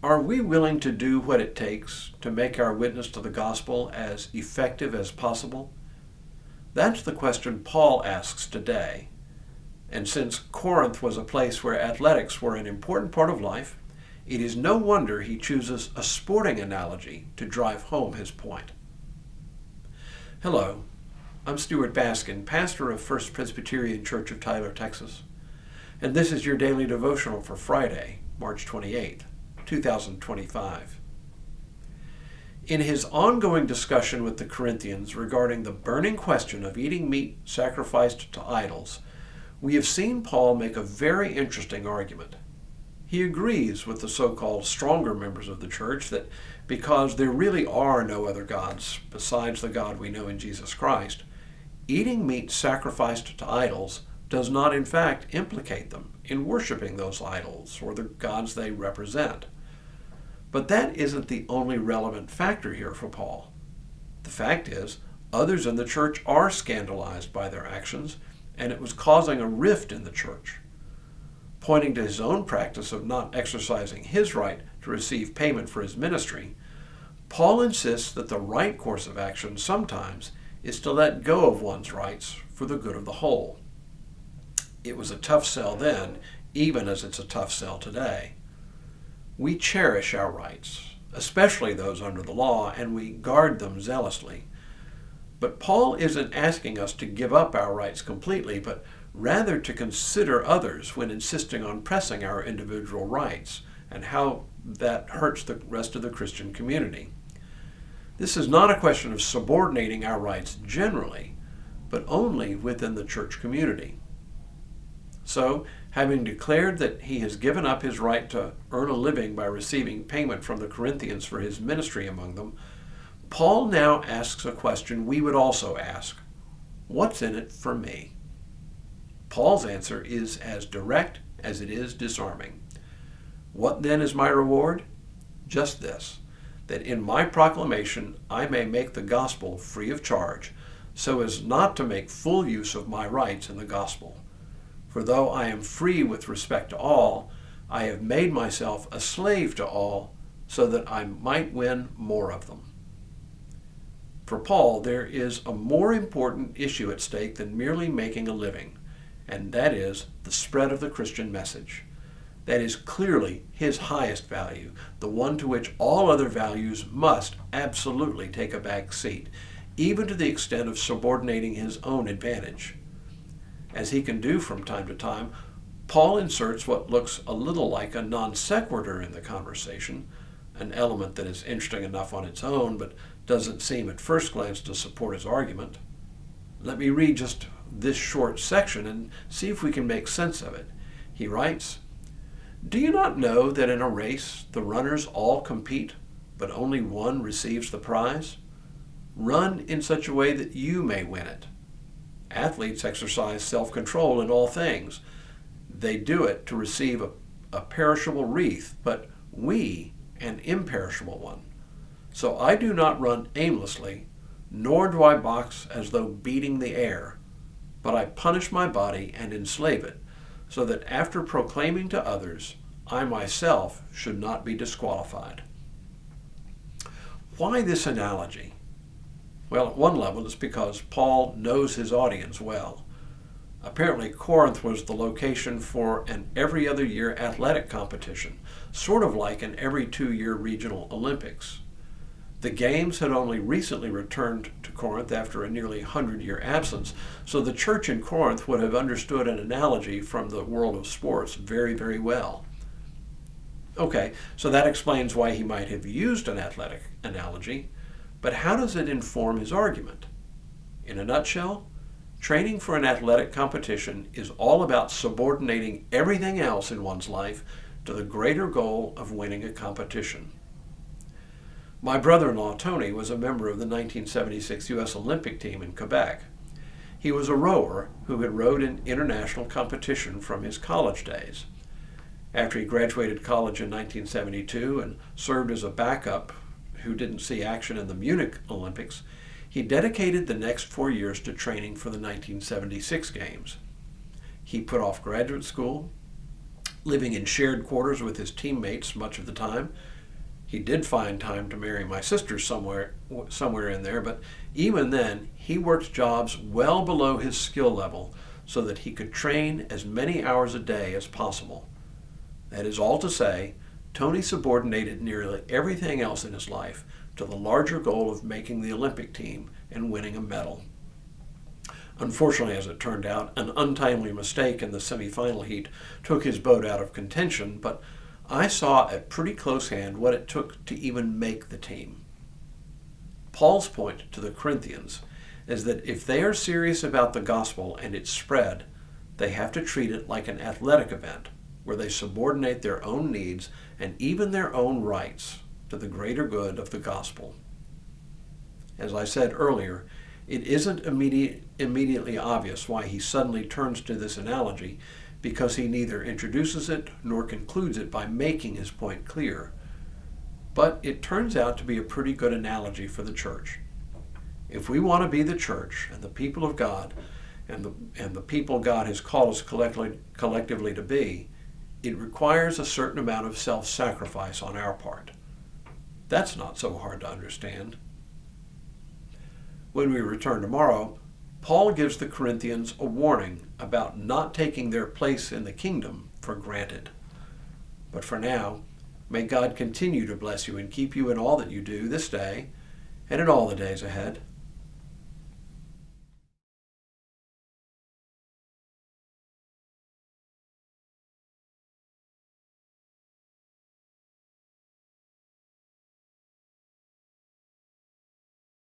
Are we willing to do what it takes to make our witness to the gospel as effective as possible? That's the question Paul asks today. And since Corinth was a place where athletics were an important part of life, it is no wonder he chooses a sporting analogy to drive home his point. Hello, I'm Stuart Baskin, pastor of First Presbyterian Church of Tyler, Texas, and this is your daily devotional for Friday, March 28th. 2025. In his ongoing discussion with the Corinthians regarding the burning question of eating meat sacrificed to idols, we have seen Paul make a very interesting argument. He agrees with the so-called stronger members of the church that because there really are no other gods besides the God we know in Jesus Christ, eating meat sacrificed to idols does not in fact implicate them in worshiping those idols or the gods they represent. But that isn't the only relevant factor here for Paul. The fact is, others in the church are scandalized by their actions, and it was causing a rift in the church. Pointing to his own practice of not exercising his right to receive payment for his ministry, Paul insists that the right course of action sometimes is to let go of one's rights for the good of the whole. It was a tough sell then, even as it's a tough sell today. We cherish our rights, especially those under the law, and we guard them zealously. But Paul isn't asking us to give up our rights completely, but rather to consider others when insisting on pressing our individual rights and how that hurts the rest of the Christian community. This is not a question of subordinating our rights generally, but only within the church community. So, having declared that he has given up his right to earn a living by receiving payment from the Corinthians for his ministry among them, Paul now asks a question we would also ask: what's in it for me? Paul's answer is as direct as it is disarming. What then is my reward? Just this, that in my proclamation I may make the gospel free of charge, so as not to make full use of my rights in the gospel. For though I am free with respect to all, I have made myself a slave to all, so that I might win more of them. For Paul, there is a more important issue at stake than merely making a living, and that is the spread of the Christian message. That is clearly his highest value, the one to which all other values must absolutely take a back seat, even to the extent of subordinating his own advantage. As he can do from time to time, Paul inserts what looks a little like a non sequitur in the conversation, an element that is interesting enough on its own, but doesn't seem at first glance to support his argument. Let me read just this short section and see if we can make sense of it. He writes, "Do you not know that in a race the runners all compete, but only one receives the prize? Run in such a way that you may win it. Athletes exercise self-control in all things. They do it to receive a perishable wreath, but we an imperishable one. So I do not run aimlessly, nor do I box as though beating the air, but I punish my body and enslave it, so that after proclaiming to others, I myself should not be disqualified." Why this analogy? Well, at one level, it's because Paul knows his audience well. Apparently, Corinth was the location for an every other year athletic competition, sort of like an every 2-year regional Olympics. The Games had only recently returned to Corinth after a nearly 100-year absence, so the church in Corinth would have understood an analogy from the world of sports very, very well. Okay, so that explains why he might have used an athletic analogy. But how does it inform his argument? In a nutshell, training for an athletic competition is all about subordinating everything else in one's life to the greater goal of winning a competition. My brother-in-law, Tony, was a member of the 1976 U.S. Olympic team in Quebec. He was a rower who had rowed in international competition from his college days. After he graduated college in 1972 and served as a backup who didn't see action in the Munich Olympics, he dedicated the next 4 years to training for the 1976 Games. He put off graduate school, living in shared quarters with his teammates much of the time, He did find time to marry my sister somewhere in there, but even then, he worked jobs well below his skill level so that he could train as many hours a day as possible. That is all to say, Tony subordinated nearly everything else in his life to the larger goal of making the Olympic team and winning a medal. Unfortunately, as it turned out, an untimely mistake in the semifinal heat took his boat out of contention, but I saw at pretty close hand what it took to even make the team. Paul's point to the Corinthians is that if they are serious about the gospel and its spread, they have to treat it like an athletic event where they subordinate their own needs and even their own rights to the greater good of the gospel. As I said earlier, it isn't immediately obvious why he suddenly turns to this analogy, because he neither introduces it nor concludes it by making his point clear. But it turns out to be a pretty good analogy for the church. If we want to be the church and the people of God and the people God has called us collectively to be, it requires a certain amount of self-sacrifice on our part. That's not so hard to understand. When we return tomorrow, Paul gives the Corinthians a warning about not taking their place in the kingdom for granted. But for now, may God continue to bless you and keep you in all that you do this day and in all the days ahead.